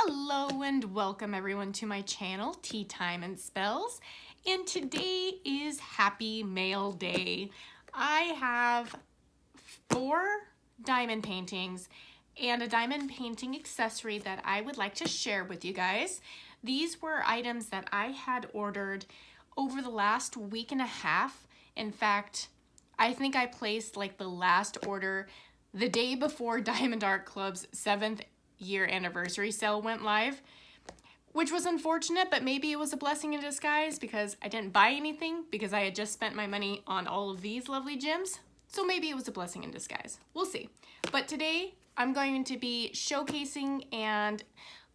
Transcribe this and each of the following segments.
Hello and welcome everyone to my channel, Teatime and Spells. And today is Happy Mail Day. I have 4 diamond paintings and a diamond painting accessory that I would like to share with you guys. These were items that I had ordered over the last week and a half. In fact, I think I placed like the last order the day before Diamond Art Club's 7th year anniversary sale went live, which was unfortunate, but maybe it was a blessing in disguise because I didn't buy anything because I had just spent my money on all of these lovely gems. So maybe it was a blessing in disguise. We'll see. But today I'm going to be showcasing and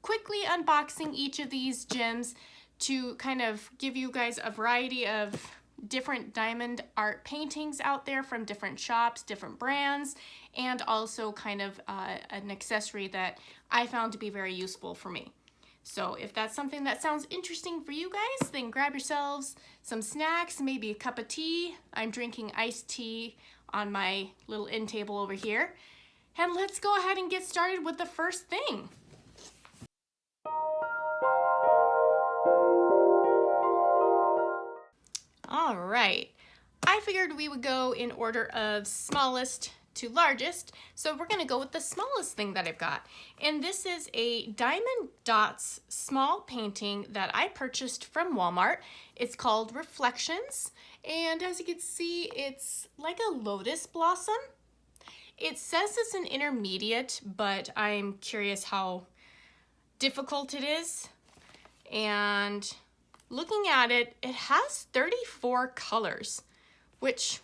quickly unboxing each of these gems to kind of give you guys a variety of different diamond art paintings out there from different shops, different brands, and also kind of an accessory that I found to be very useful for me. So if that's something that sounds interesting for you guys, then grab yourselves some snacks, maybe a cup of tea. I'm drinking iced tea on my little end table over here. And let's go ahead and get started with the first thing. All right, I figured we would go in order of smallest to largest, so we're gonna go with the smallest thing that I've got. And this is a Diamond Dots small painting that I purchased from Walmart. It's called Reflections, and as you can see, it's like a lotus blossom. It says it's an intermediate, but I'm curious how difficult it is. And looking at it, it has 34 colors, which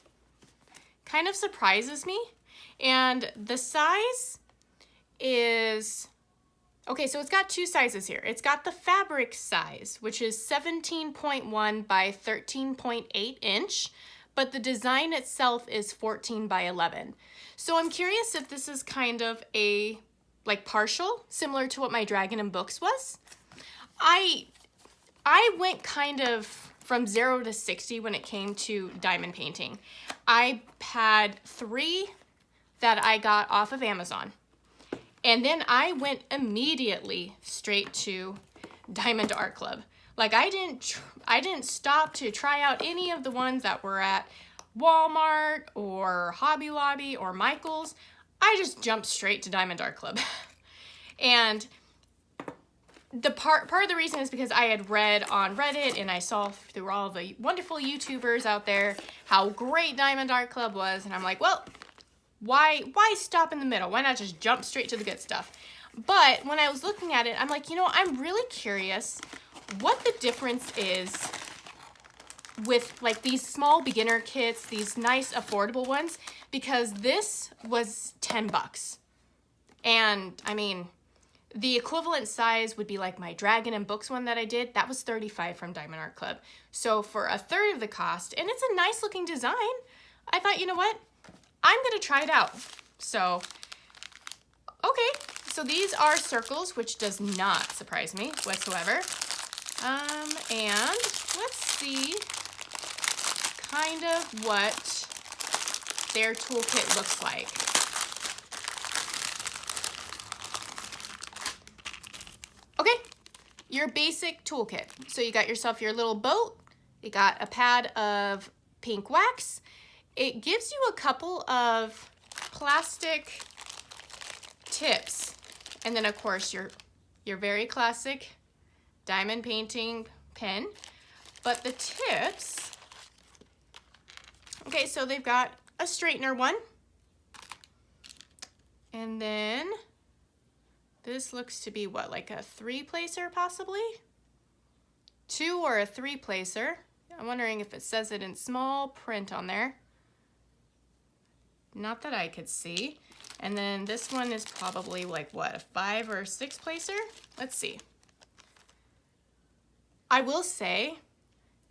kind of surprises me. And the size is, okay, so it's got 2 sizes here. It's got the fabric size, which is 17.1 by 13.8 inch, but the design itself is 14 by 11. So I'm curious if this is kind of a, like, partial, similar to what my Dragon and Books was. I went kind of from 0 to 60 when it came to diamond painting. I had 3 that I got off of Amazon. And then I went immediately straight to Diamond Art Club. Like I didn't stop to try out any of the ones that were at Walmart or Hobby Lobby or Michael's. I just jumped straight to Diamond Art Club. And the part of the reason is because I had read on Reddit and I saw through all the wonderful YouTubers out there how great Diamond Art Club was, and I'm like, well, why stop in the middle? Why not just jump straight to the good stuff? But when I was looking at it, I'm like, you know, I'm really curious what the difference is with like these small beginner kits, these nice affordable ones, because this was 10 bucks. And I mean, the equivalent size would be like my Dragon and Books one that I did. That was 35 from Diamond Art Club. So for a third of the cost, and it's a nice looking design, I thought, you know what? I'm gonna try it out. So, okay. So these are circles, which does not surprise me whatsoever. And let's see kind of what their toolkit looks like. Okay, your basic toolkit. So you got yourself your little boat, you got a pad of pink wax. It gives you a couple of plastic tips. And then of course your very classic diamond painting pen. But the tips, okay, so they've got a straightener one. And then this looks to be what, like a 3-placer possibly? 2 or a 3-placer. I'm wondering if it says it in small print on there. Not that I could see. And then this one is probably like what, a 5 or 6-placer? Let's see. I will say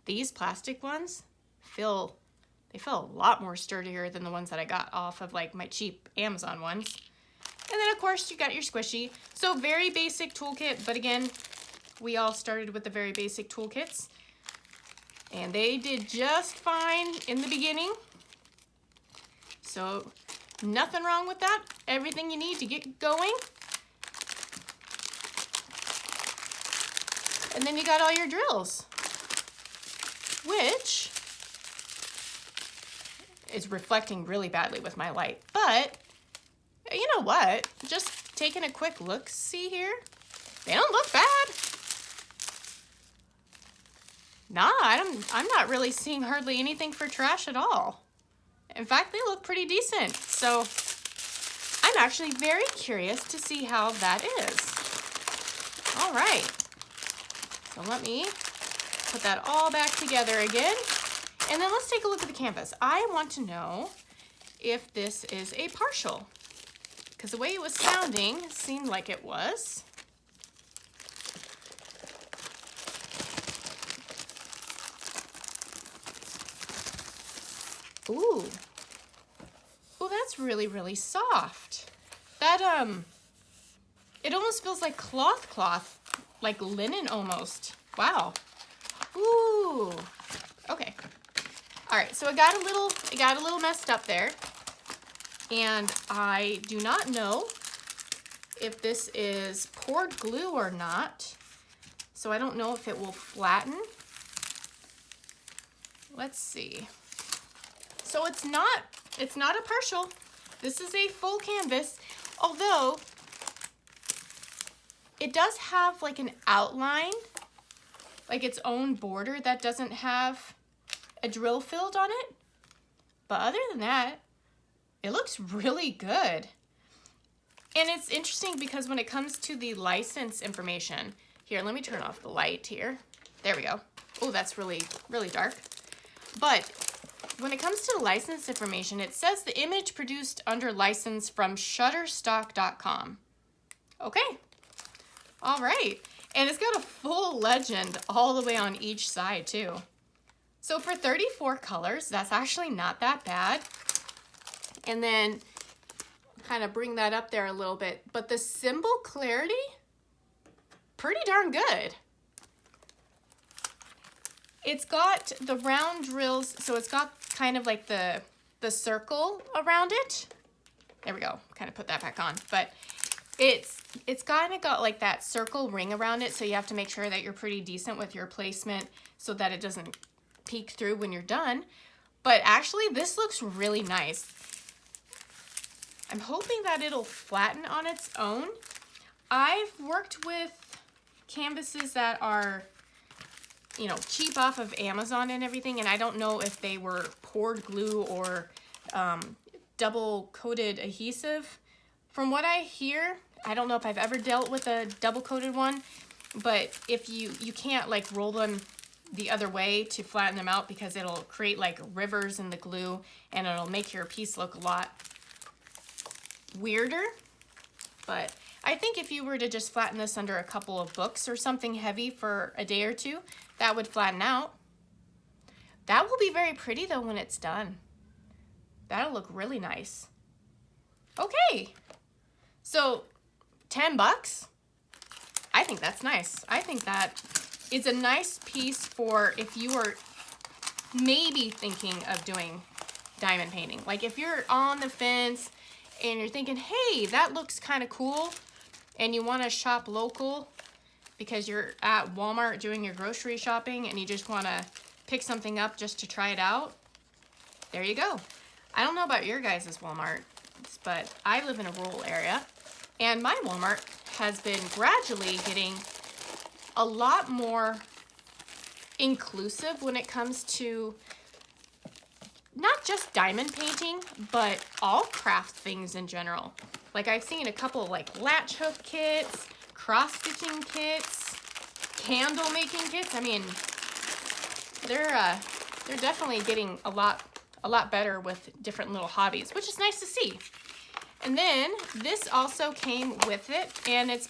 these plastic ones feel a lot more sturdier than the ones that I got off of like my cheap Amazon ones. And then of course you got your squishy. So very basic toolkit, but again, we all started with the very basic toolkits. And they did just fine in the beginning. So nothing wrong with that. Everything you need to get going. And then you got all your drills, which is reflecting really badly with my light. But you know what? Just taking a quick look, see here? They don't look bad. Nah, I'm not really seeing hardly anything for trash at all. In fact, they look pretty decent. So I'm actually very curious to see how that is. All right. So let me put that all back together again. And then let's take a look at the canvas. I want to know if this is a partial, because the way it was sounding seemed like it was. Ooh. Ooh, that's really, really soft. That, it almost feels like cloth, like linen almost. Wow. Ooh. Okay. All right, so it got a little messed up there. And I do not know if this is poured glue or not. So I don't know if it will flatten. Let's see. So it's not a partial. This is a full canvas, although it does have like an outline, like its own border that doesn't have a drill filled on it. But other than that, it looks really good. And it's interesting because when it comes to the license information, here, let me turn off the light here. There we go. Oh, that's really, really dark. But when it comes to the license information, it says the image produced under license from shutterstock.com. Okay. All right. And it's got a full legend all the way on each side too. So for 34 colors, that's actually not that bad. And then kind of bring that up there a little bit. But the symbol clarity, pretty darn good. It's got the round drills, so it's got kind of like the circle around it. There we go, kind of put that back on. But it's kind of got like that circle ring around it, so you have to make sure that you're pretty decent with your placement so that it doesn't peek through when you're done. But actually, this looks really nice. I'm hoping that it'll flatten on its own. I've worked with canvases that are, you know, cheap off of Amazon and everything, and I don't know if they were poured glue or double coated adhesive. From what I hear, I don't know if I've ever dealt with a double coated one, but if you can't like roll them the other way to flatten them out because it'll create like rivers in the glue and it'll make your piece look a lot weirder. But I think if you were to just flatten this under a couple of books or something heavy for a day or two, that would flatten out. That will be very pretty though when it's done. That'll look really nice. Okay, so 10 bucks. I think that's nice. I think that is a nice piece for if you are maybe thinking of doing diamond painting. Like if you're on the fence and you're thinking, hey, that looks kind of cool, and you want to shop local because you're at Walmart doing your grocery shopping and you just want to pick something up just to try it out, there you go. I don't know about your guys' Walmart, but I live in a rural area, and my Walmart has been gradually getting a lot more inclusive when it comes to not just diamond painting, but all craft things in general. Like I've seen a couple like latch hook kits, cross-stitching kits, candle making kits. I mean, they're definitely getting a lot better with different little hobbies, which is nice to see. And then this also came with it, and it's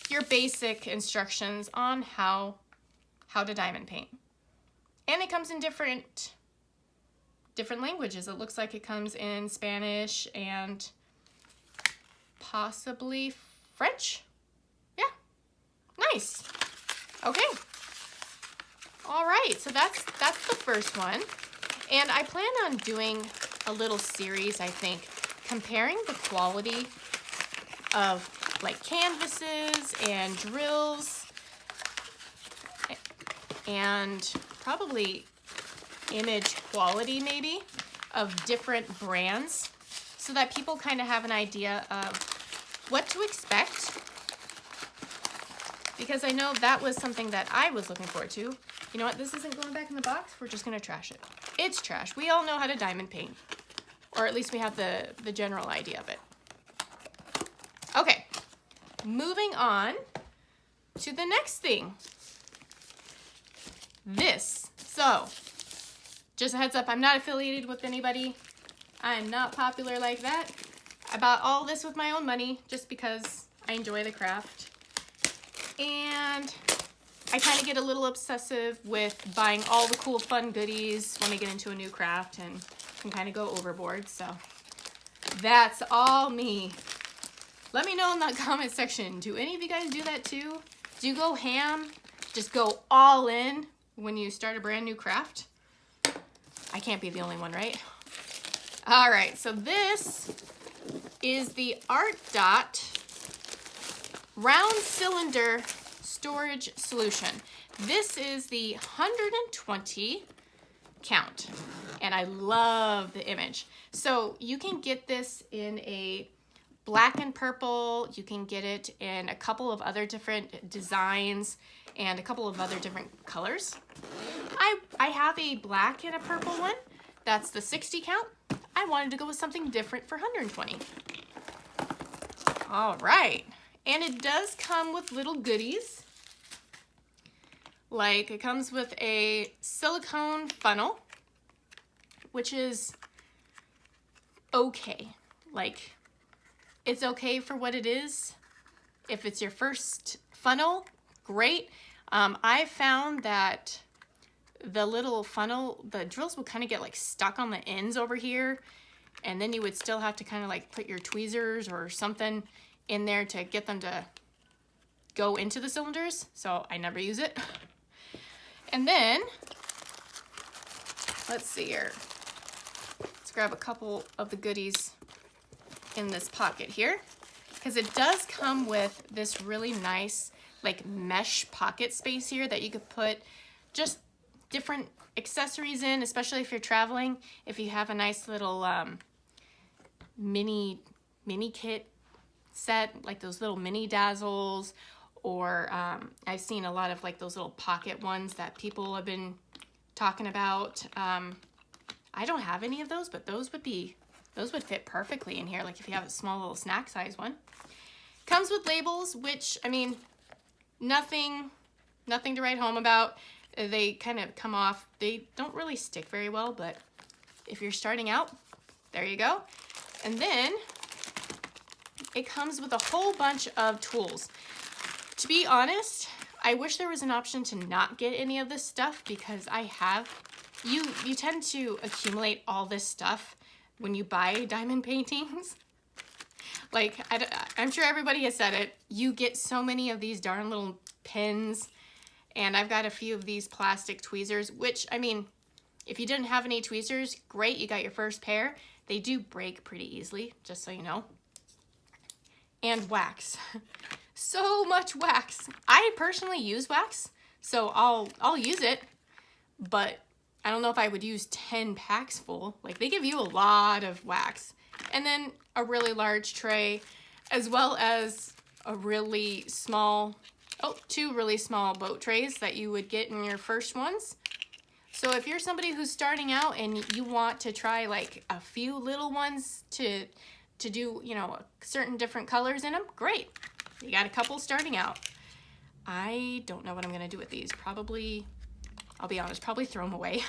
your basic instructions on how to diamond paint. And it comes in different languages. It looks like it comes in Spanish and possibly French. Yeah, nice. Okay. All right, so that's the first one. And I plan on doing a little series, I think, comparing the quality of like canvases and drills and probably image quality maybe of different brands so that people kind of have an idea of what to expect. Because I know that was something that I was looking forward to. You know what? This isn't going back in the box. We're just going to trash it. It's trash. We all know how to diamond paint. Or at least we have the general idea of it. Okay. Moving on to the next thing. This. So, just a heads up, I'm not affiliated with anybody. I'm not popular like that. I bought all this with my own money just because I enjoy the craft. And I kind of get a little obsessive with buying all the cool fun goodies when I get into a new craft and can kind of go overboard. So that's all me. Let me know in the comment section. Do any of you guys do that too? Do you go ham? Just go all in when you start a brand new craft? I can't be the only one, right? All right, so this is the Art Dot round cylinder storage solution. This is the 120 count, and I love the image. So you can get this in a black and purple. You can get it in a couple of other different designs and a couple of other different colors. I have a black and a purple one. That's the 60 count. I wanted to go with something different for 120. All right. And it does come with little goodies. Like it comes with a silicone funnel, which is okay. Like it's okay for what it is. If it's your first funnel, great. I found that the little funnel, the drills would kind of get like stuck on the ends over here, and then you would still have to kind of like put your tweezers or something in there to get them to go into the cylinders, so I never use it. And then, let's see here. Let's grab a couple of the goodies in this pocket here, because it does come with this really nice like mesh pocket space here that you could put just different accessories in, especially if you're traveling. If you have a nice little mini kit set, like those little mini dazzles, or I've seen a lot of like those little pocket ones that people have been talking about. I don't have any of those, but those would fit perfectly in here, like if you have a small little snack size one. Comes with labels, which, I mean, nothing to write home about. They kind of come off. They don't really stick very well, but if you're starting out, there you go. And then it comes with a whole bunch of tools. To be honest, I wish there was an option to not get any of this stuff, because you tend to accumulate all this stuff when you buy diamond paintings. Like, I'm sure everybody has said it. You get so many of these darn little pins, and I've got a few of these plastic tweezers, which, I mean, if you didn't have any tweezers, great, you got your first pair. They do break pretty easily, just so you know. And wax. So much wax. I personally use wax, so I'll use it, but I don't know if I would use 10 packs full. Like, they give you a lot of wax. And then a really large tray, as well as a really small, two really small boat trays that you would get in your first ones. So if you're somebody who's starting out and you want to try like a few little ones to do, you know, certain different colors in them, great. You got a couple starting out. I don't know what I'm gonna do with these. Probably, I'll be honest, probably throw them away.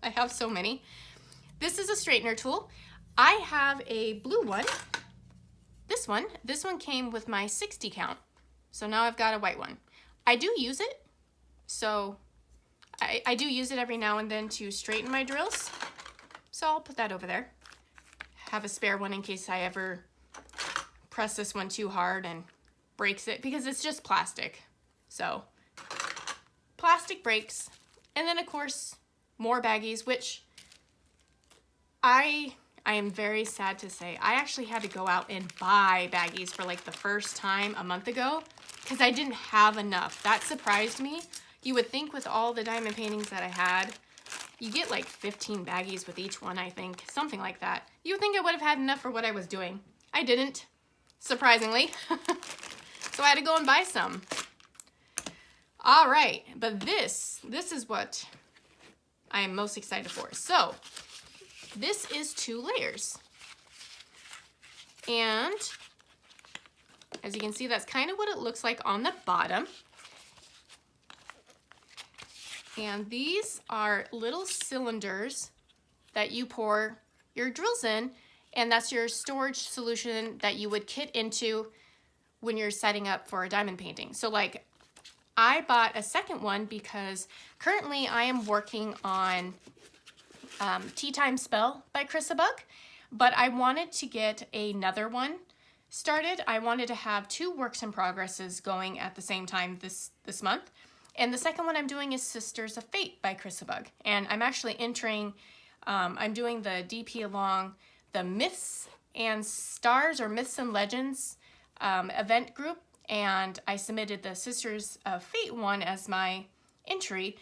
I have so many. This is a straightener tool. I have a blue one. This one came with my 60 count. So now I've got a white one. I do use it. So I do use it every now and then to straighten my drills. So I'll put that over there. Have a spare one in case I ever press this one too hard and breaks it, because it's just plastic. So plastic breaks. And then of course, more baggies, which I am very sad to say, I actually had to go out and buy baggies for like the first time a month ago, because I didn't have enough. That surprised me. You would think with all the diamond paintings that I had, you get like 15 baggies with each one, I think. Something like that. You would think I would have had enough for what I was doing. I didn't, surprisingly. So I had to go and buy some. All right, but this is what I am most excited for. So this is 2 layers. And as you can see, that's kind of what it looks like on the bottom. And these are little cylinders that you pour your drills in, and that's your storage solution that you would kit into when you're setting up for a diamond painting. So like, I bought a second one because currently I am working on Teatime Spell by Chrisabug, but I wanted to get another one started. I wanted to have 2 works in progresses going at the same time this month. And the second one I'm doing is Sisters of Fate by Chrisabug. And I'm actually entering, I'm doing the DP along the Myths and Stars or Myths and Legends event group. And I submitted the Sisters of Fate one as my entry,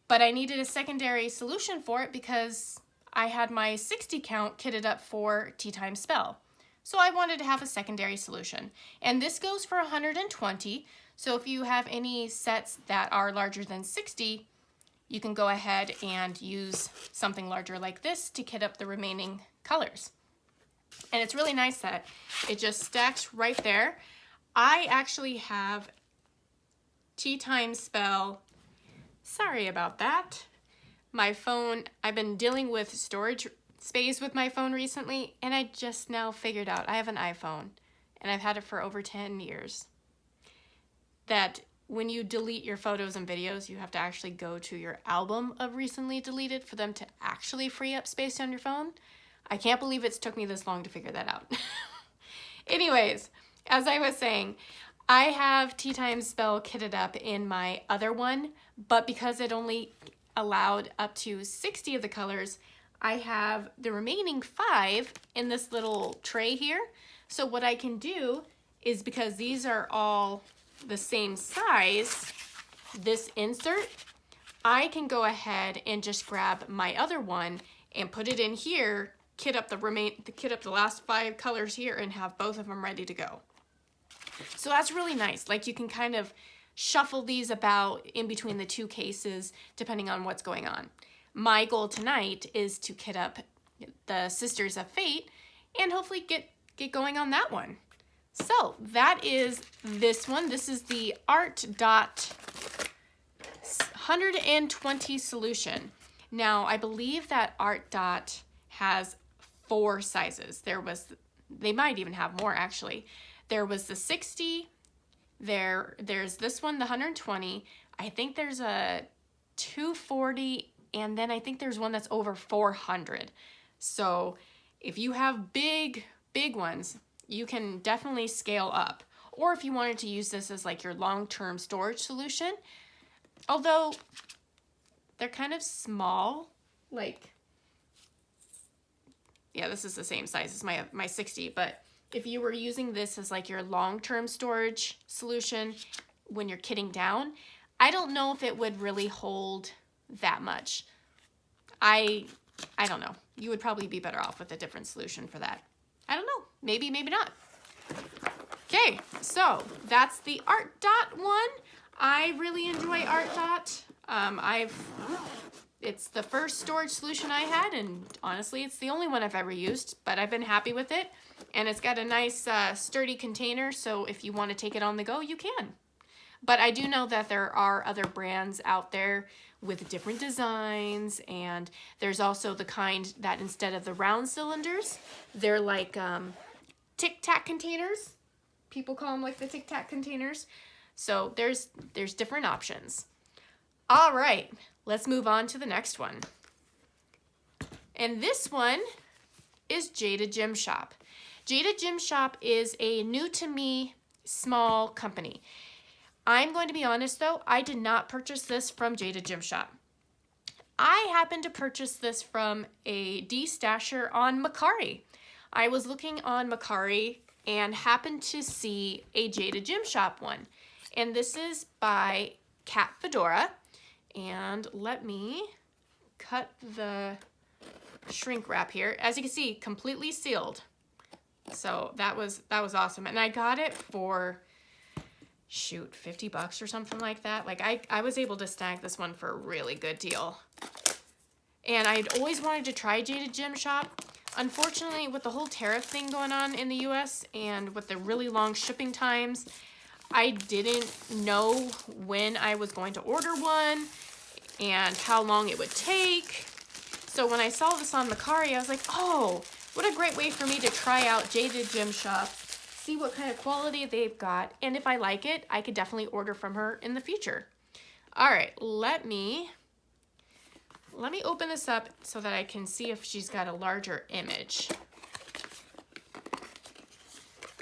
but I needed a secondary solution for it because I had my 60 count kitted up for Teatime Spell. So I wanted to have a secondary solution. And this goes for 120. So if you have any sets that are larger than 60, you can go ahead and use something larger like this to kit up the remaining colors. And it's really nice that it just stacks right there. I actually have Teatime Spell. Sorry about that. My phone, I've been dealing with storage space with my phone recently, and I just now figured out I have an iPhone, and I've had it for over 10 years. That when you delete your photos and videos, you have to actually go to your album of recently deleted for them to actually free up space on your phone. I can't believe it's took me this long to figure that out. Anyways, as I was saying, I have Teatime Spell kitted up in my other one, but because it only allowed up to 60 of the colors, I have the remaining 5 in this little tray here. So what I can do is, because these are all the same size, this insert, I can go ahead and just grab my other one and put it in here, kit up the last 5 colors here, and have both of them ready to go. So that's really nice. Like, you can kind of shuffle these about in between the 2 cases depending on what's going on. My goal tonight is to kit up the Sisters of Fate and hopefully get going on that one. So that is this one. This is the Art Dot 120 solution. Now, I believe that Art Dot has 4 sizes. They might even have more actually. There was the 60, there's this one, the 120. I think there's a 240, and then I think there's one that's over 400. So if you have big ones, you can definitely scale up. Or if you wanted to use this as like your long-term storage solution, although they're kind of small, like, yeah, this is the same size as my 60, but if you were using this as like your long-term storage solution when you're kitting down, I don't know if it would really hold that much. I don't know. You would probably be better off with a different solution for that. I don't know. Maybe not. Okay, so that's the Art Dot one. I really enjoy Art Dot. It's the first storage solution I had, and honestly, it's the only one I've ever used, but I've been happy with it. And it's got a nice sturdy container, so if you want to take it on the go, you can. But I do know that there are other brands out there with different designs, and there's also the kind that instead of the round cylinders, they're like Tic Tac containers. People call them like the Tic Tac containers. So there's different options. All right, let's move on to the next one. And this one is Jada Gem Shop. Jada Gem Shop is a new to me small company. I'm going to be honest though, I did not purchase this from Jada Gem Shop. I happened to purchase this from a de-stasher on Mercari. I was looking on Mercari and happened to see a Jada Gem Shop one. And this is by Cat Fedora. And let me cut the shrink wrap here. As you can see, completely sealed. So that was awesome. And I got it for, shoot, 50 bucks or something like that. Like I was able to snag this one for a really good deal. And I'd always wanted to try Jaded Gem Shop. Unfortunately, with the whole tariff thing going on in the US and with the really long shipping times, I didn't know when I was going to order one and how long it would take. So when I saw this on Mercari, I was like, oh, what a great way for me to try out Jaded Gem Shop, see what kind of quality they've got, and if I like it, I could definitely order from her in the future. All right, let me open this up so that I can see if she's got a larger image.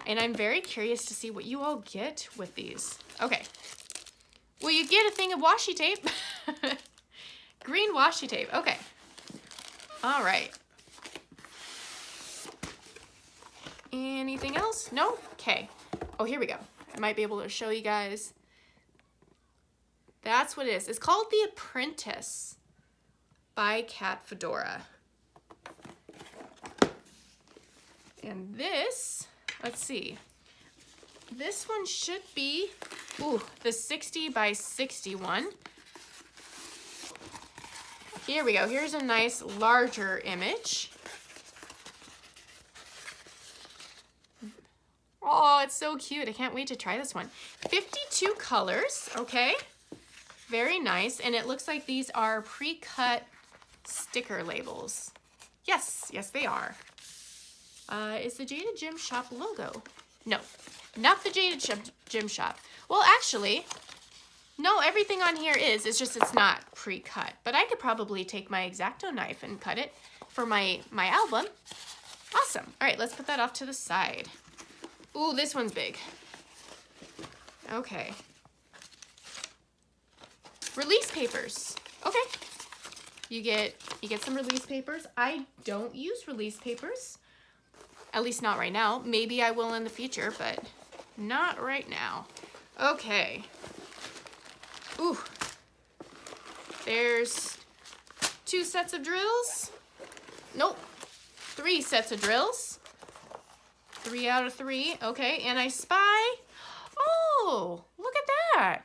And I'm very curious to see what you all get with these. Okay. Well, you get a thing of washi tape. Green washi tape. Okay. All right. Anything else? No? Okay. Oh, here we go. I might be able to show you guys. That's what it is. It's called The Apprentice by Cat Fedora. And this, let's see. This one should be, the 60 by 61. Here we go. Here's a nice larger image. Oh, it's so cute. I can't wait to try this one. 52 colors, okay. Very nice. And it looks like these are pre-cut sticker labels. Yes, they are. Is the Jaded Gem Shop logo? No, not the Jaded Gem Shop. Well, actually, no, everything on here is. It's just it's not pre-cut. But I could probably take my X-Acto knife and cut it for my album. Awesome. All right, let's put that off to the side. Ooh, this one's big. Okay. Release papers. Okay. You get some release papers. I don't use release papers. At least not right now. Maybe I will in the future, but not right now. Okay. Ooh. There's 2 sets of drills. Nope. 3 sets of drills. 3 out of 3. Okay, and I spy. Oh, look at that.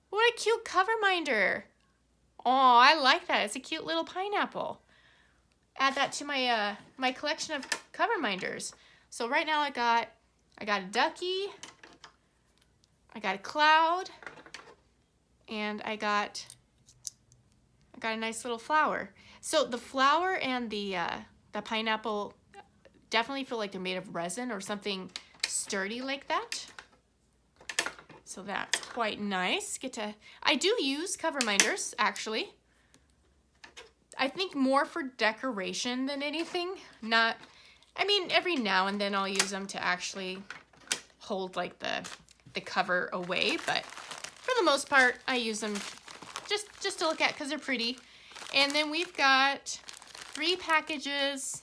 What a cute cover minder. Oh, I like that. It's a cute little pineapple. Add that to my my collection of cover minders. So right now I got a ducky, I got a cloud, and I got a nice little flower. So the flower and the pineapple definitely feel like they're made of resin or something sturdy like that. So that's quite nice. I do use cover minders, actually. I think more for decoration than anything. I mean, every now and then I'll use them to actually hold like the cover away, but for the most part, I use them just to look at because they're pretty. And then we've got 3 packages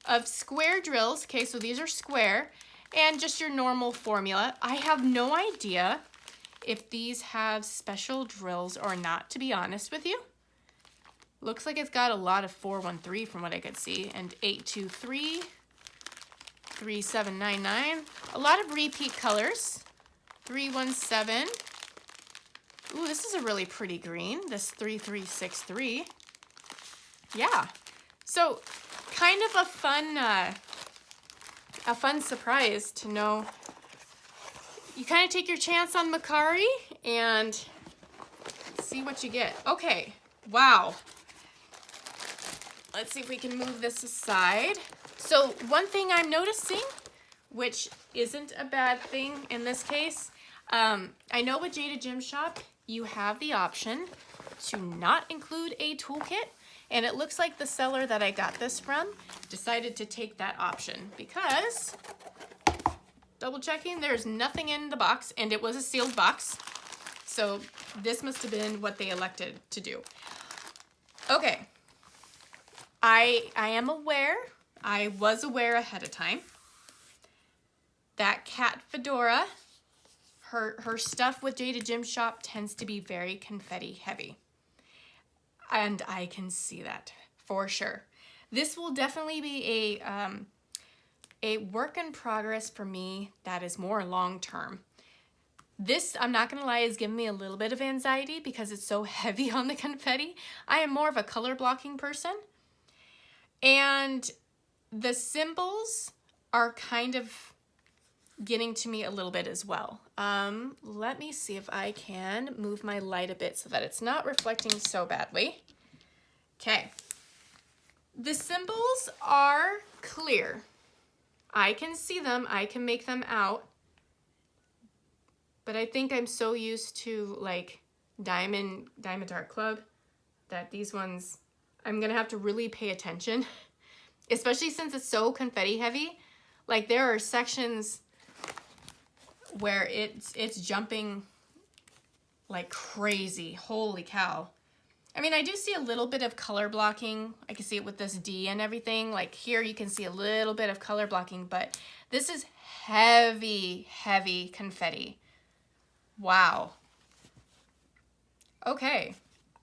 of square drills. Okay, so these are square, and just your normal formula. I have no idea if these have special drills or not, to be honest with you. Looks like it's got a lot of 413 from what I could see, and 823, 3799. A lot of repeat colors. 317. Ooh, this is a really pretty green. This 3363. Yeah. So kind of a fun surprise to know. You kind of take your chance on Mercari and see what you get. Okay. Wow. Let's see if we can move this aside. So one thing I'm noticing, which isn't a bad thing in this case, I know with Jaded Gem Shop, you have the option to not include a toolkit, and it looks like the seller that I got this from decided to take that option because, double checking, there's nothing in the box, and it was a sealed box, so this must have been what they elected to do. Okay. I am aware, I was aware ahead of time, that Cat Fedora, her stuff with Jada Gym Shop tends to be very confetti heavy. And I can see that for sure. This will definitely be a work in progress for me that is more long term. This, I'm not gonna lie, is giving me a little bit of anxiety because it's so heavy on the confetti. I am more of a color blocking person. And the symbols are kind of getting to me a little bit as well. Let me see if I can move my light a bit so that it's not reflecting so badly. Okay. The symbols are clear. I can see them, I can make them out. But I think I'm so used to like Diamond Art Club that these ones, I'm gonna have to really pay attention, especially since it's so confetti heavy. Like there are sections where it's jumping like crazy. Holy cow. I mean, I do see a little bit of color blocking. I can see it with this D and everything. Like here you can see a little bit of color blocking, but this is heavy, heavy confetti. Wow. Okay.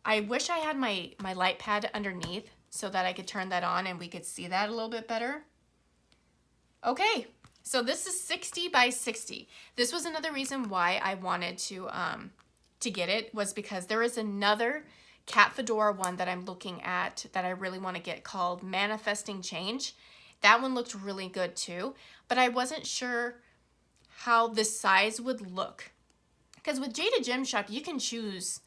I wish I had my light pad underneath so that I could turn that on and we could see that a little bit better. Okay. So this is 60 by 60. This was another reason why I wanted to get it, was because there is another cat fedora one that I'm looking at that I really want to get called Manifesting Change. That one looked really good too, but I wasn't sure how the size would look. Because with Jada Gym Shop, you can choose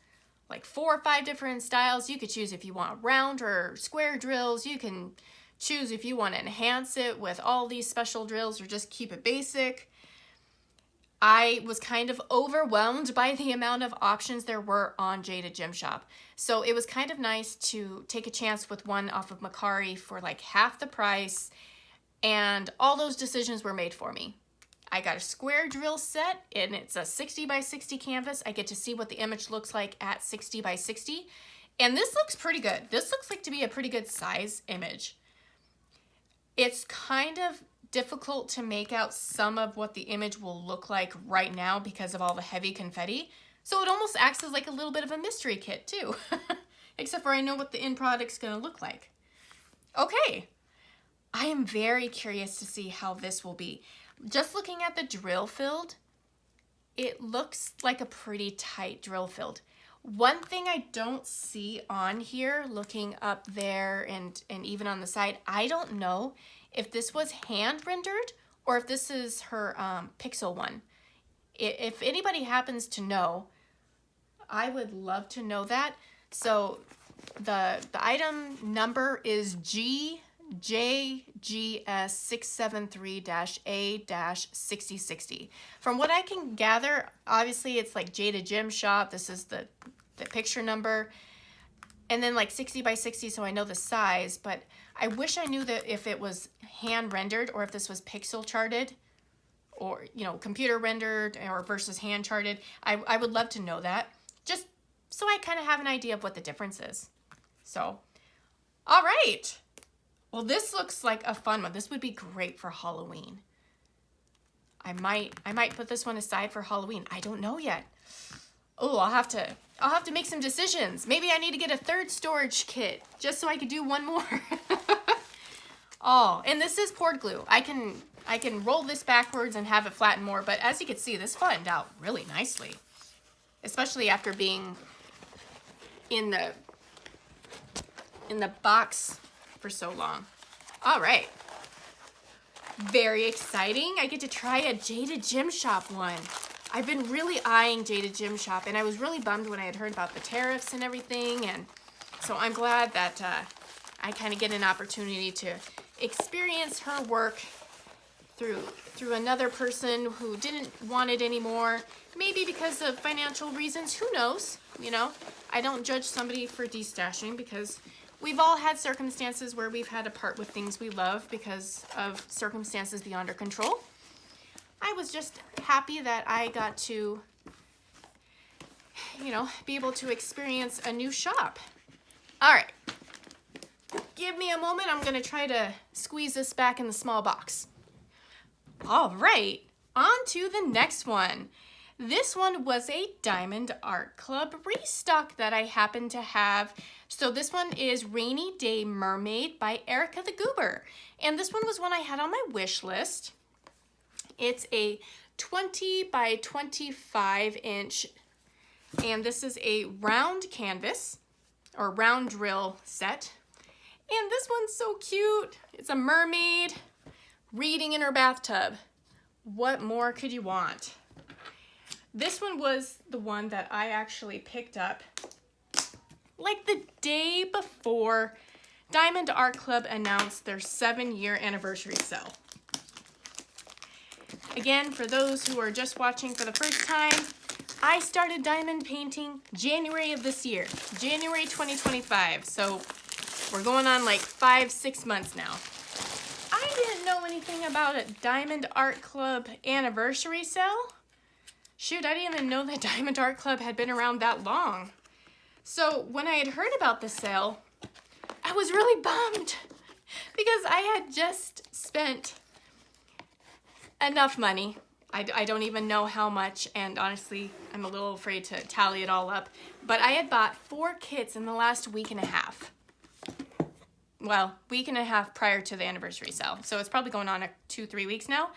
like 4 or 5 different styles. You could choose if you want round or square drills. You can choose if you want to enhance it with all these special drills or just keep it basic. I was kind of overwhelmed by the amount of options there were on Jada Gym Shop. So it was kind of nice to take a chance with one off of Macari for like half the price, and all those decisions were made for me. I got a square drill set and it's a 60 by 60 canvas. I get to see what the image looks like at 60 by 60. And this looks pretty good. This looks like to be a pretty good size image. It's kind of difficult to make out some of what the image will look like right now because of all the heavy confetti. So it almost acts as like a little bit of a mystery kit too. Except for I know what the end product's gonna look like. Okay, I am very curious to see how this will be. Just looking at the drill field, it looks like a pretty tight drill field. One thing I don't see on here, looking up there and even on the side, I don't know if this was hand rendered or if this is her pixel one. If anybody happens to know, I would love to know that. So the item number is JGS673-A-6060. From what I can gather, obviously it's like Jada Gym Shop. This is the picture number. And then like 60 by 60, so I know the size. But I wish I knew that if it was hand rendered or if this was pixel charted or, you know, computer rendered or versus hand charted. I would love to know that, just so I kind of have an idea of what the difference is. So, all right. Well, this looks like a fun one. This would be great for Halloween. I might put this one aside for Halloween. I don't know yet. Oh, I'll have to make some decisions. Maybe I need to get a third storage kit just so I could do one more. Oh, and this is poured glue. I can roll this backwards and have it flatten more, but as you can see, this flattened out really nicely, especially after being in the box for so long. All right. Very exciting. I get to try a Jada Gym Shop one. I've been really eyeing Jada Gym Shop, and I was really bummed when I had heard about the tariffs and everything, and so I'm glad that I kind of get an opportunity to experience her work through another person who didn't want it anymore, maybe because of financial reasons. Who knows? You know, I don't judge somebody for destashing because we've all had circumstances where we've had to part with things we love because of circumstances beyond our control. I was just happy that I got to, you know, be able to experience a new shop. All right. Give me a moment. I'm going to try to squeeze this back in the small box. All right. On to the next one. This one was a Diamond Art Club restock that I happen to have. So this one is Rainy Day Mermaid by Erica the Goober. And this one was one I had on my wish list. It's a 20 by 25 inch, and this is a round canvas or round drill set. And this one's so cute. It's a mermaid reading in her bathtub. What more could you want? This one was the one that I actually picked up like the day before Diamond Art Club announced their 7-year anniversary sale. Again, for those who are just watching for the first time, I started diamond painting January of this year, January 2025. So we're going on like 5-6 months now. I didn't know anything about a Diamond Art Club anniversary sale. Shoot, I didn't even know that Diamond Art Club had been around that long. So when I had heard about the sale, I was really bummed because I had just spent enough money. I don't even know how much, and honestly, I'm a little afraid to tally it all up. But I had bought 4 kits in the last week and a half. Well, week and a half prior to the anniversary sale. So it's probably going on 2-3 weeks now.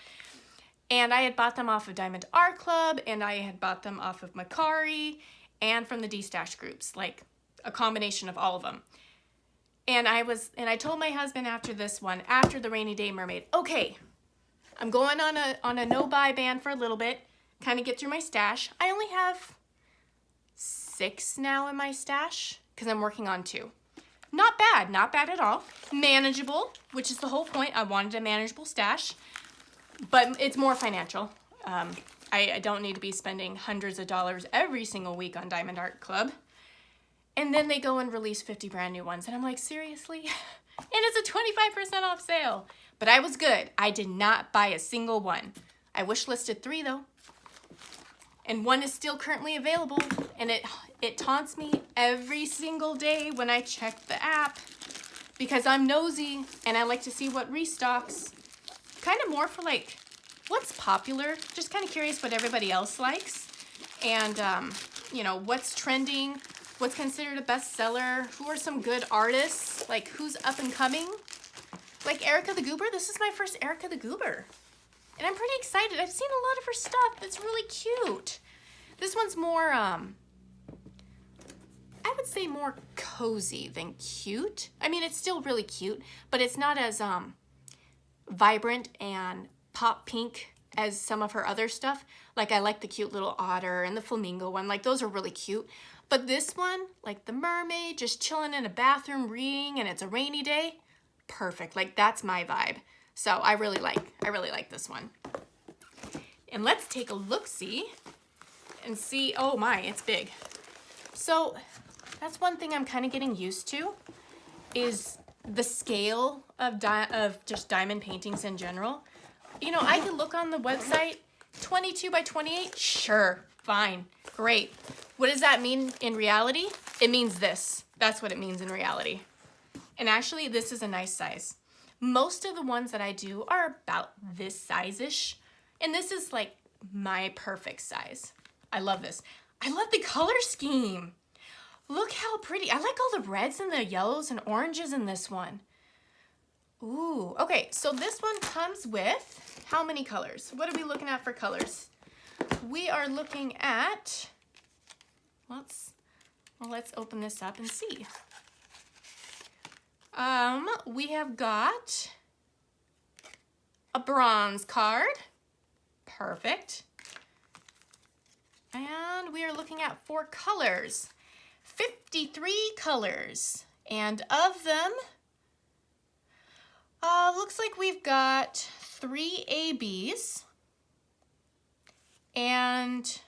And I had bought them off of Diamond Art Club, and I had bought them off of Macari and from the D-Stash groups, like a combination of all of them. And I told my husband after this one, after the Rainy Day Mermaid, okay, I'm going on a no-buy ban for a little bit, kind of get through my stash. I only have 6 now in my stash because I'm working on 2. Not bad at all. Manageable, which is the whole point. I wanted a manageable stash. But it's more financial. I don't need to be spending hundreds of dollars every single week on Diamond Art Club. And then they go and release 50 brand new ones. And I'm like, seriously? And it's a 25% off sale. But I was good. I did not buy a single one. I wish listed 3 though. And 1 is still currently available. And it taunts me every single day when I check the app. Because I'm nosy and I like to see what restocks. Kind of more for like what's popular, just kind of curious what everybody else likes, and you know, what's trending, what's considered a bestseller, who are some good artists, like who's up and coming. Like Erica the Goober, this is my first Erica the Goober, and I'm pretty excited. I've seen a lot of her stuff that's really cute. This one's more I would say more cozy than cute. I mean, it's still really cute, but it's not as vibrant and pop pink as some of her other stuff. Like I like the cute little otter and the flamingo one, like those are really cute. But this one, like the mermaid just chilling in a bathroom reading and it's a rainy day, perfect. Like that's my vibe. So I really like this one. And let's take a look-see and see, oh my, it's big. So that's one thing I'm kind of getting used to is the scale of just diamond paintings in general. You know, I can look on the website, 22 by 28, sure, fine, great. What does that mean in reality? It means this. That's what it means in reality. And actually, this is a nice size. Most of the ones that I do are about this size-ish, and this is like my perfect size. I love this. I love the color scheme. Look how pretty. I like all the reds and the yellows and oranges in this one. Ooh, okay, so this one comes with how many colors? What are we looking at for colors? We are looking at, let's open this up and see. We have got a bronze card. Perfect. And we are looking at 4 colors. 53 colors, and of them, looks like we've got 3 ABs and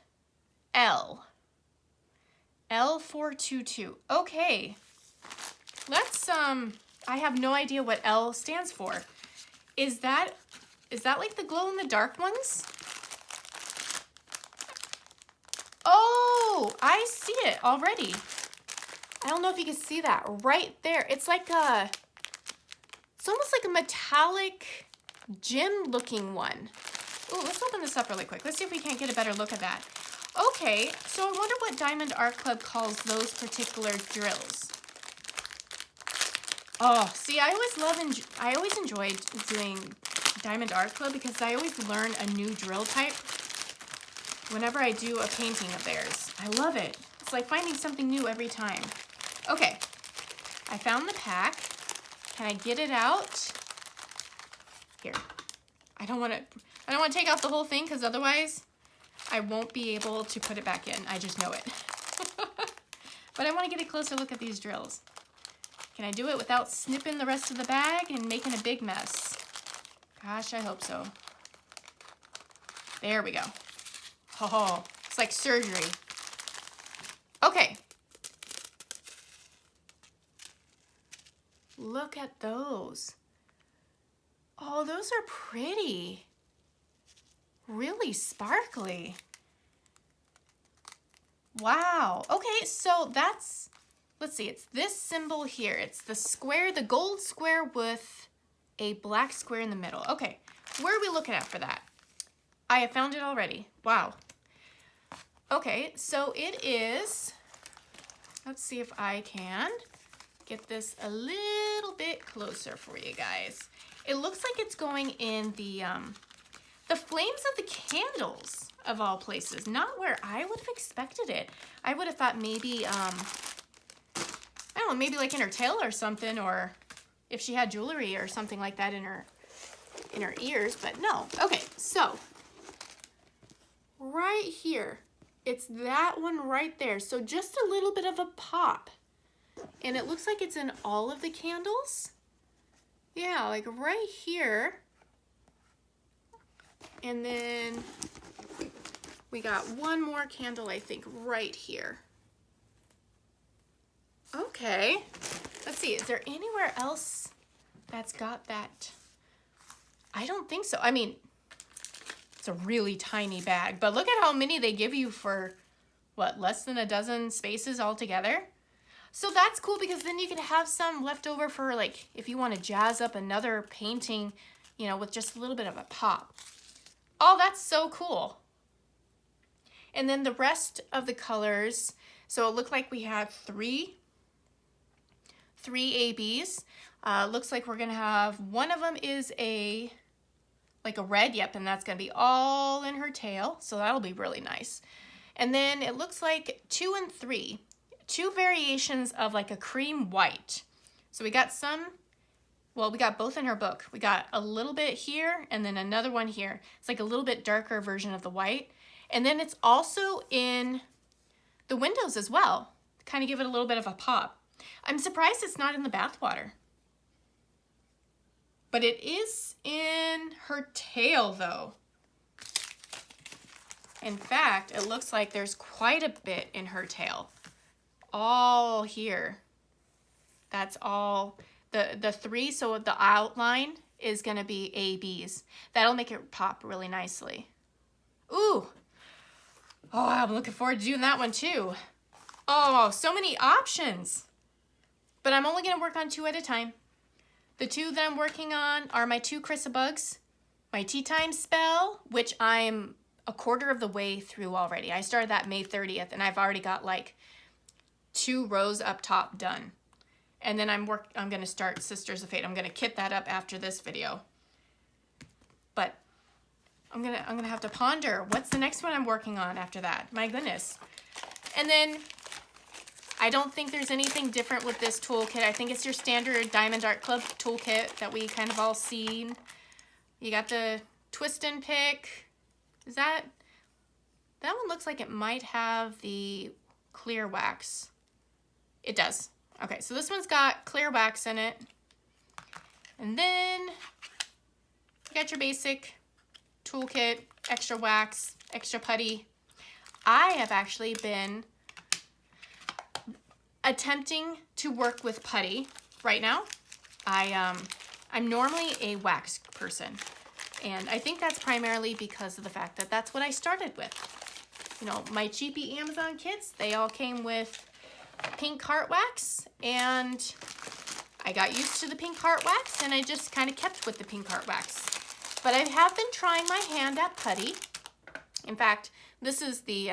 L422. Okay, let's I have no idea what L stands for. Is that like the glow in the dark ones? Oh, I see it already. I don't know if you can see that right there. It's like it's almost like a metallic gem looking one. Ooh, let's open this up really quick. Let's see if we can't get a better look at that. Okay, so I wonder what Diamond Art Club calls those particular drills. Oh, see, I always enjoyed doing Diamond Art Club because I always learn a new drill type whenever I do a painting of theirs. I love it. It's like finding something new every time. Okay, I found the pack. Can I get it out? Here. I don't want to take out the whole thing because otherwise I won't be able to put it back in. I just know it. But I want to get a closer look at these drills. Can I do it without snipping the rest of the bag and making a big mess? Gosh, I hope so. There we go. Oh, it's like surgery. Okay. Look at those. Oh, those are pretty. Really sparkly. Wow. Okay, so that's, let's see, it's this symbol here. It's the square, the gold square with a black square in the middle. Okay, where are we looking at for that? I have found it already. Wow. Okay, so it is, let's see if I can get this a little bit closer for you guys. It looks like it's going in the flames of the candles, of all places. Not where I would have expected it. I would have thought maybe, I don't know, maybe like in her tail or something, or if she had jewelry or something like that in her ears, but no. Okay, so right here, it's that one right there. So just a little bit of a pop. And it looks like it's in all of the candles. Yeah, like right here. And then we got one more candle, I think, right here. Okay. Let's see, is there anywhere else that's got that? I don't think so. I mean, it's a really tiny bag, but look at how many they give you for, what, less than a dozen spaces altogether? So that's cool because then you can have some left over for, like, if you want to jazz up another painting, you know, with just a little bit of a pop. Oh, that's so cool. And then the rest of the colors, so it looked like we had three ABs. Looks like we're gonna have, one of them is like a red, yep, and that's gonna be all in her tail, so that'll be really nice. And then it looks like 2 and 3, two variations of like a cream white. So we got some, well, we got both in her book. We got a little bit here and then another one here. It's like a little bit darker version of the white. And then it's also in the windows as well, kind of give it a little bit of a pop. I'm surprised it's not in the bathwater. But it is in her tail though. In fact, it looks like there's quite a bit in her tail. All here. That's all. The 3, so the outline is gonna be ABs. That'll make it pop really nicely. Ooh. Oh, I'm looking forward to doing that one too. Oh, so many options. But I'm only gonna work on 2 at a time. The 2 that I'm working on are my 2 Chrysabugs, my Teatime spell, which I'm a quarter of the way through already. I started that May 30th and I've already got like 2 rows up top done. And then I'm gonna start Sisters of Fate. I'm gonna kit that up after this video. But I'm gonna have to ponder what's the next one I'm working on after that. My goodness. And then I don't think there's anything different with this toolkit. I think it's your standard Diamond Art Club toolkit that we kind of all seen. You got the twist and pick. Is that one looks like it might have the clear wax. It does. Okay, so this one's got clear wax in it. And then you got your basic toolkit, extra wax, extra putty. I have actually been attempting to work with putty right now. I'm normally a wax person, and I think that's primarily because of the fact that that's what I started with. You know, my cheapy Amazon kits, they all came with pink heart wax, and I got used to the pink heart wax, and I just kind of kept with the pink heart wax. But I have been trying my hand at putty. In fact, This is the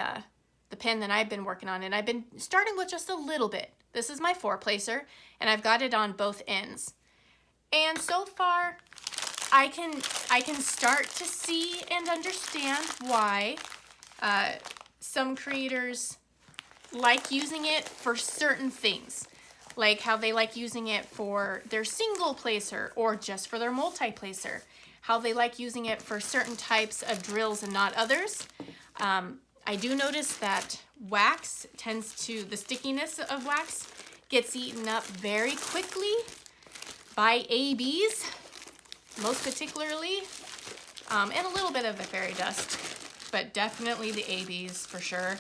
pen that I've been working on, and I've been starting with just a little bit. This is my 4-placer, and I've got it on both ends. And so far, I can start to see and understand why some creators like using it for certain things, like how they like using it for their single placer or just for their multi-placer, how they like using it for certain types of drills and not others. I do notice that wax the stickiness of wax gets eaten up very quickly by ABs, most particularly, and a little bit of the fairy dust, but definitely the ABs for sure.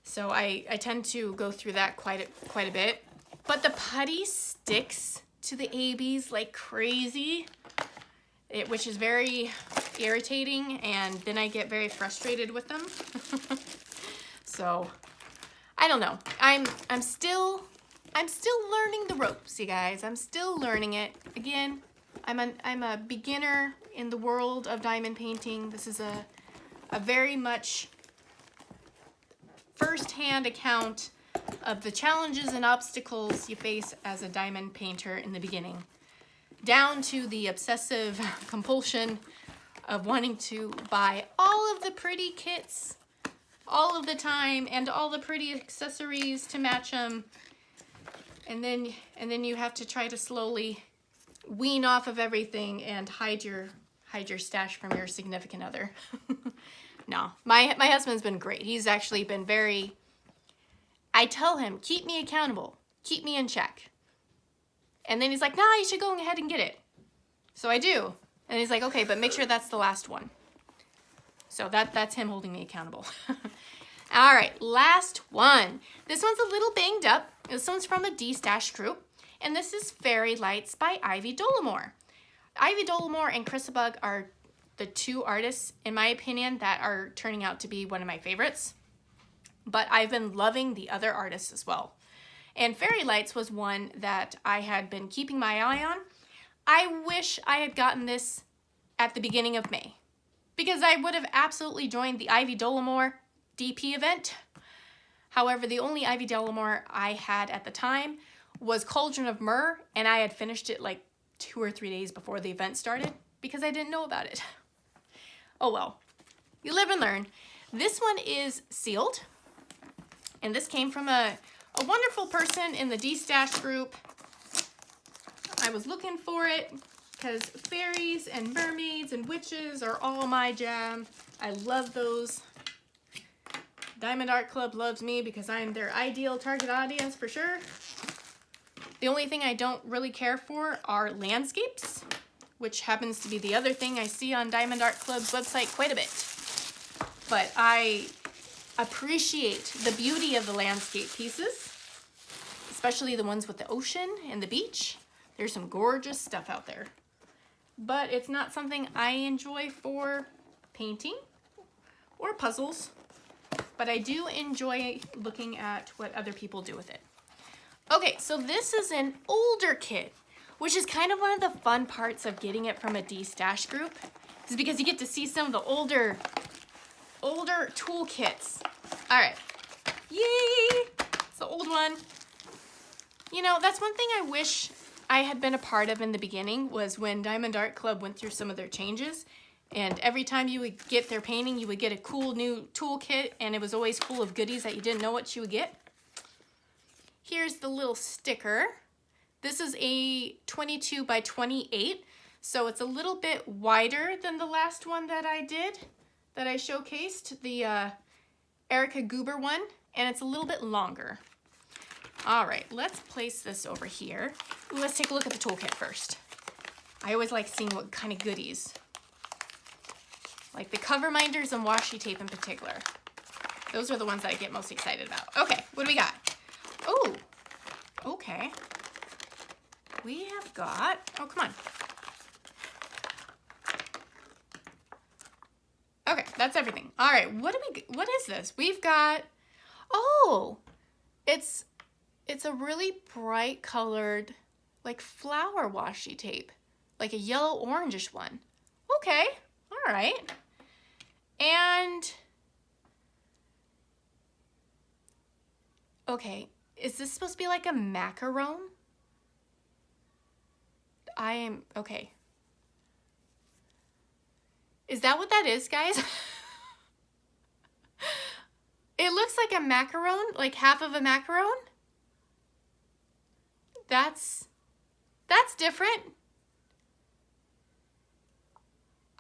So I tend to go through that quite a bit. But the putty sticks to the ABs like crazy, which is very irritating, and then I get very frustrated with them. So I don't know. I'm still learning the ropes, you guys. I'm still learning it. Again, I'm a beginner in the world of diamond painting. This is a very much first-hand account of the challenges and obstacles you face as a diamond painter in the beginning, down to the obsessive compulsion of wanting to buy all of the pretty kits all of the time and all the pretty accessories to match them, and then you have to try to slowly wean off of everything and hide your stash from your significant other. No, my husband's been great. He's actually been very, I tell him, keep me accountable, keep me in check. And then he's like, nah, you should go ahead and get it. So I do. And he's like, okay, but make sure that's the last one. So that's him holding me accountable. All right, last one. This one's a little banged up. This one's from a D-Stash group. And this is Fairy Lights by Ivy Dollamore. Ivy Dollamore and Chrisabug are the two artists, in my opinion, that are turning out to be one of my favorites. But I've been loving the other artists as well. And Fairy Lights was one that I had been keeping my eye on. I wish I had gotten this at the beginning of May, because I would have absolutely joined the Ivy Dollamore DP event. However, the only Ivy Dollamore I had at the time was Cauldron of Myrrh, and I had finished it like 2 or 3 days before the event started because I didn't know about it. Oh well, you live and learn. This one is sealed, and this came from a wonderful person in the D-Stash group. I was looking for it because fairies and mermaids and witches are all my jam. I love those. Diamond Art Club loves me because I'm their ideal target audience for sure. The only thing I don't really care for are landscapes, which happens to be the other thing I see on Diamond Art Club's website quite a bit. But I appreciate the beauty of the landscape pieces, especially the ones with the ocean and the beach. There's some gorgeous stuff out there. But it's not something I enjoy for painting or puzzles. But I do enjoy looking at what other people do with it. Okay, so this is an older kit, which is kind of one of the fun parts of getting it from a D-Stash group, is because you get to see some of the older toolkits. All right, yay! It's the old one. You know, that's one thing I wish I had been a part of in the beginning, was when Diamond Art Club went through some of their changes. And every time you would get their painting, you would get a cool new toolkit, and it was always full of goodies that you didn't know what you would get. Here's the little sticker. This is a 22 by 28, so it's a little bit wider than the last one that I did, that I showcased, the Erica Goober one, and it's a little bit longer. All right, let's place this over here. Ooh, let's take a look at the toolkit first. I always like seeing what kind of goodies. Like the cover minders and washi tape in particular. Those are the ones that I get most excited about. Okay, what do we got? Oh, okay. We have got, oh, come on. Okay, that's everything. All right, what is this? We've got, oh, it's a really bright colored, like flower washi tape, like a yellow orangish one. Okay, all right. And Okay, is this supposed to be like a macaron? Okay. Is that what that is, guys? It looks like a macaron, like half of a macaron. That's different.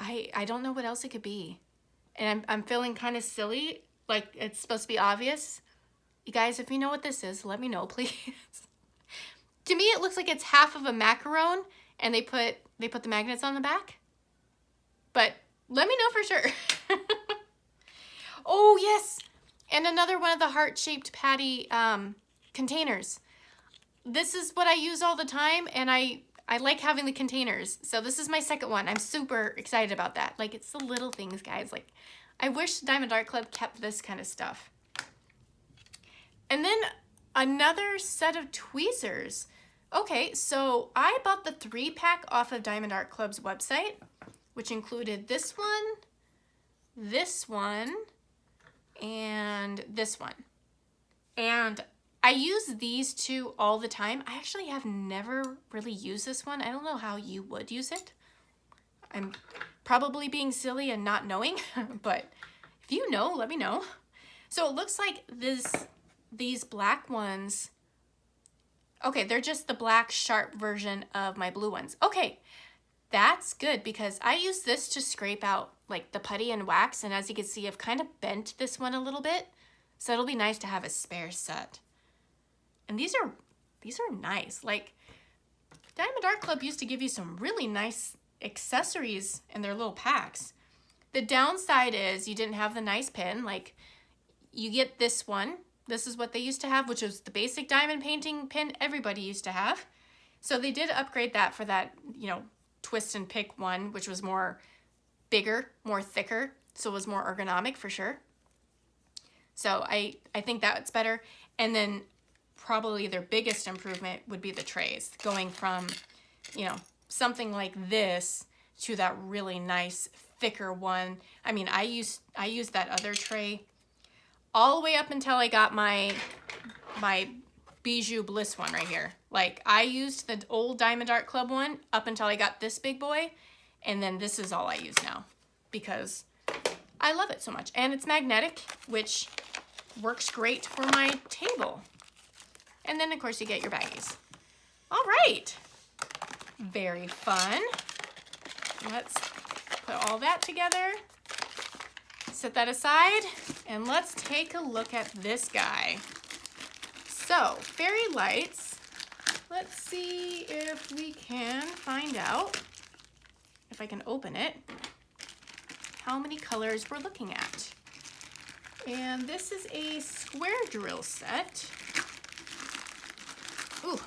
I don't know what else it could be. And I'm feeling kind of silly, like it's supposed to be obvious. You guys, if you know what this is, let me know, please. To me, it looks like it's half of a macaron, and they put the magnets on the back. But let me know for sure. Oh, yes. And another one of the heart-shaped patty containers. This is what I use all the time, and I like having the containers. So this is my second one. I'm super excited about that. Like, it's the little things, guys. Like, I wish Diamond Art Club kept this kind of stuff. And then another set of tweezers. Okay, so I bought the 3-pack off of Diamond Art Club's website, which included this one, and this one. And I use these two all the time. I actually have never really used this one. I don't know how you would use it. I'm probably being silly and not knowing, but if you know, let me know. So it looks like these black ones, okay, they're just the black sharp version of my blue ones. Okay, that's good because I use this to scrape out like the putty and wax, and as you can see, I've kind of bent this one a little bit, so it'll be nice to have a spare set. And these are nice. Like, Diamond Art Club used to give you some really nice accessories in their little packs. The downside is you didn't have the nice pin. Like, you get this one. This is what they used to have, which was the basic diamond painting pin everybody used to have. So they did upgrade that for that, you know, twist and pick one, which was more bigger, more thicker, so it was more ergonomic for sure. So I think that's better. And then probably their biggest improvement would be the trays, going from, you know, something like this to that really nice thicker one. I mean, I used that other tray all the way up until I got my Bijou Bliss one right here. Like, I used the old Diamond Art Club one up until I got this big boy, and then this is all I use now because I love it so much. And it's magnetic, which works great for my table. And then, of course, you get your baggies. All right. Very fun. Let's put all that together. Set that aside, and let's take a look at this guy. So, fairy lights. Let's see if we can find out, if I can open it, how many colors we're looking at. And this is a square drill set. Ooh.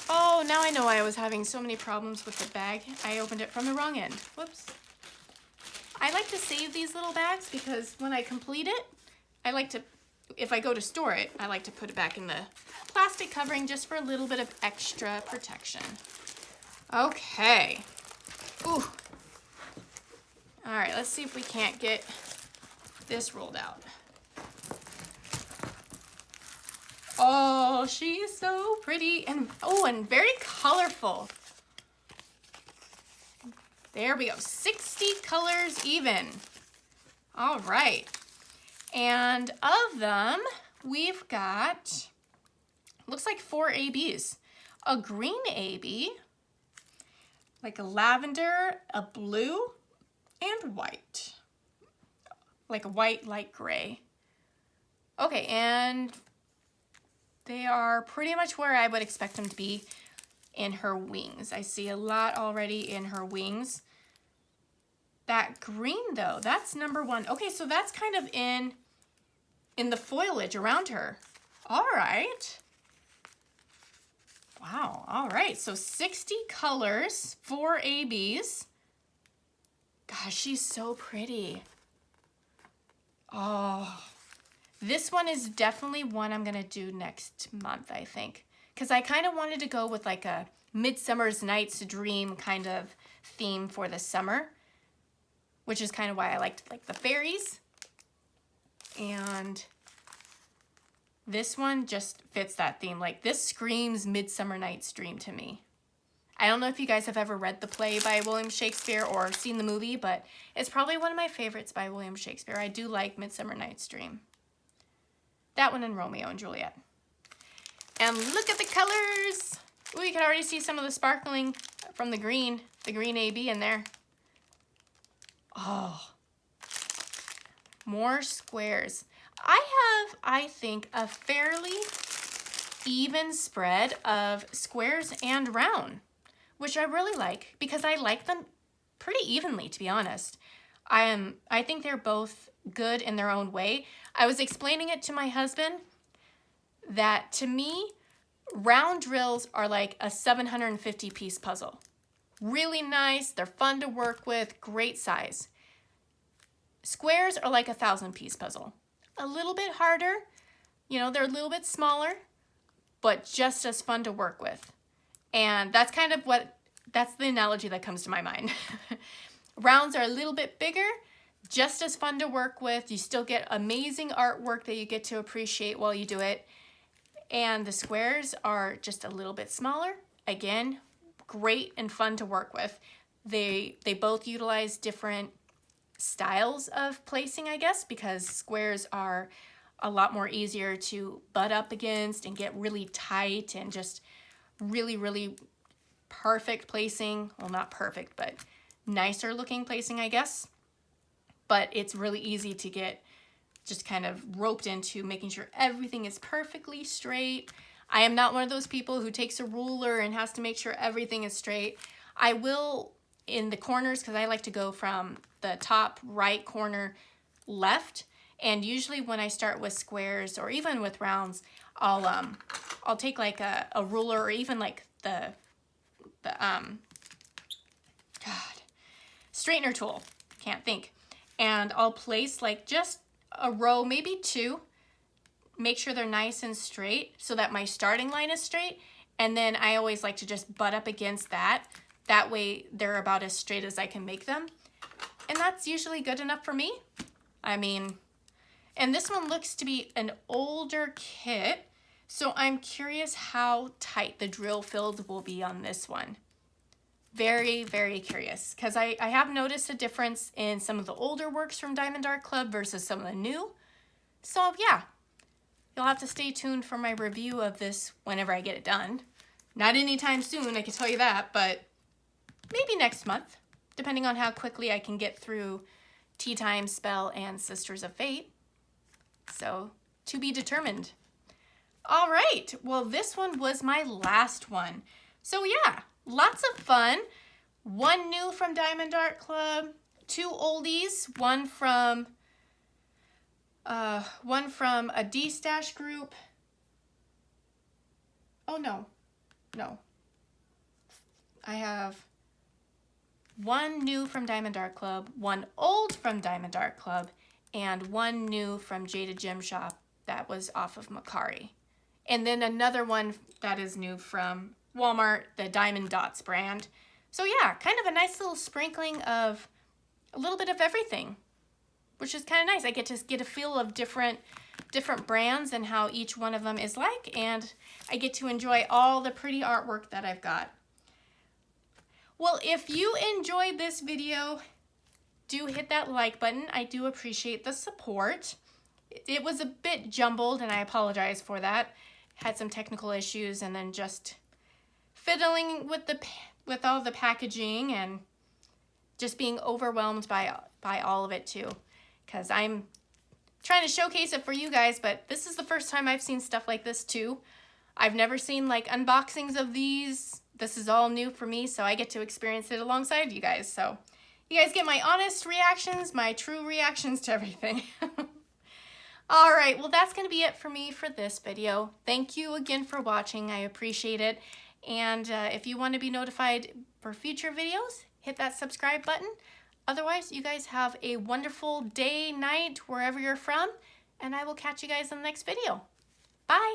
Oh, now I know why I was having so many problems with the bag. I opened it from the wrong end. Whoops. I like to save these little bags because when I complete it, I like to, if I go to store it, I like to put it back in the plastic covering just for a little bit of extra protection. Okay. Ooh. All right, let's see if we can't get this rolled out. Oh, she's so pretty and, oh, and very colorful. There we go, 60 colors even. All right, and of them, we've got, looks like 4 ABs. A green AB, like a lavender, a blue, and white. Like a white, light gray. Okay, and they are pretty much where I would expect them to be in her wings. I see a lot already in her wings. That green though, that's number 1. Okay, so that's kind of in the foliage around her. All right. Wow, all right, so 60 colors, 4 ABs. Gosh, she's so pretty. Oh, this one is definitely one I'm gonna do next month, I think. Because I kind of wanted to go with like a Midsummer's Night's Dream kind of theme for the summer, which is kind of why I liked like the fairies. And This one just fits that theme. Like, this screams Midsummer Night's Dream to me. I don't know if you guys have ever read the play by William Shakespeare or seen the movie, but it's probably one of my favorites by William Shakespeare. I do like Midsummer Night's Dream. That one and Romeo and Juliet. And look at the colors. Ooh, you can already see some of the sparkling from the green AB in there. Oh, more squares. I have, I think, a fairly even spread of squares and round, which I really like because I like them pretty evenly, to be honest. I think they're both good in their own way. I was explaining it to my husband that to me, round drills are like a 750 piece puzzle. Really nice, they're fun to work with, great size. Squares are like a 1,000 piece puzzle. A little bit harder, you know, they're a little bit smaller, but just as fun to work with. And that's kind of that's the analogy that comes to my mind. Rounds are a little bit bigger, just as fun to work with. You still get amazing artwork that you get to appreciate while you do it. And the squares are just a little bit smaller. Again, great and fun to work with. They both utilize different styles of placing, I guess, because squares are a lot more easier to butt up against and get really tight and just really, really perfect placing. Well, not perfect, but nicer looking placing, I guess. But it's really easy to get just kind of roped into making sure everything is perfectly straight. I am not one of those people who takes a ruler and has to make sure everything is straight. I will in the corners because I like to go from the top right corner left. And usually when I start with squares or even with rounds, I'll take like a ruler or even like the straightener tool, can't think. And I'll place like just a row, maybe two, make sure they're nice and straight so that my starting line is straight. And then I always like to just butt up against that. That way they're about as straight as I can make them. And that's usually good enough for me. I mean, and this one looks to be an older kit. So I'm curious how tight the drill field will be on this one. Very, very curious because I have noticed a difference in some of the older works from Diamond Art Club versus some of the new. So yeah, you'll have to stay tuned for my review of this whenever I get it done. Not anytime soon, I can tell you that, but maybe next month, depending on how quickly I can get through Teatime, Spell, and Sisters of Fate. So, to be determined. All right, well, this one was my last one. So yeah, lots of fun. One new from Diamond Art Club, two oldies, one from a D-Stash group. Oh no. I have one new from Diamond Art Club, one old from Diamond Art Club, and one new from Jada Gem Shop that was off of Macari. And then another one that is new from Walmart, the Diamond Dots brand. So yeah, kind of a nice little sprinkling of a little bit of everything, which is kind of nice. I get to get a feel of different brands and how each one of them is like, and I get to enjoy all the pretty artwork that I've got. Well, if you enjoyed this video, do hit that like button. I do appreciate the support. It was a bit jumbled, and I apologize for that. Had some technical issues, and then just fiddling with all the packaging and just being overwhelmed by all of it too, because I'm trying to showcase it for you guys, but this is the first time I've seen stuff like this too. I've never seen like unboxings of these. This is all new for me, so I get to experience it alongside you guys. So you guys get my honest reactions, my true reactions to everything. All right, well, that's going to be it for me for this video. Thank you again for watching. I appreciate it. And if you want to be notified for future videos, hit that subscribe button. Otherwise, you guys have a wonderful day, night, wherever you're from, and I will catch you guys in the next video. Bye!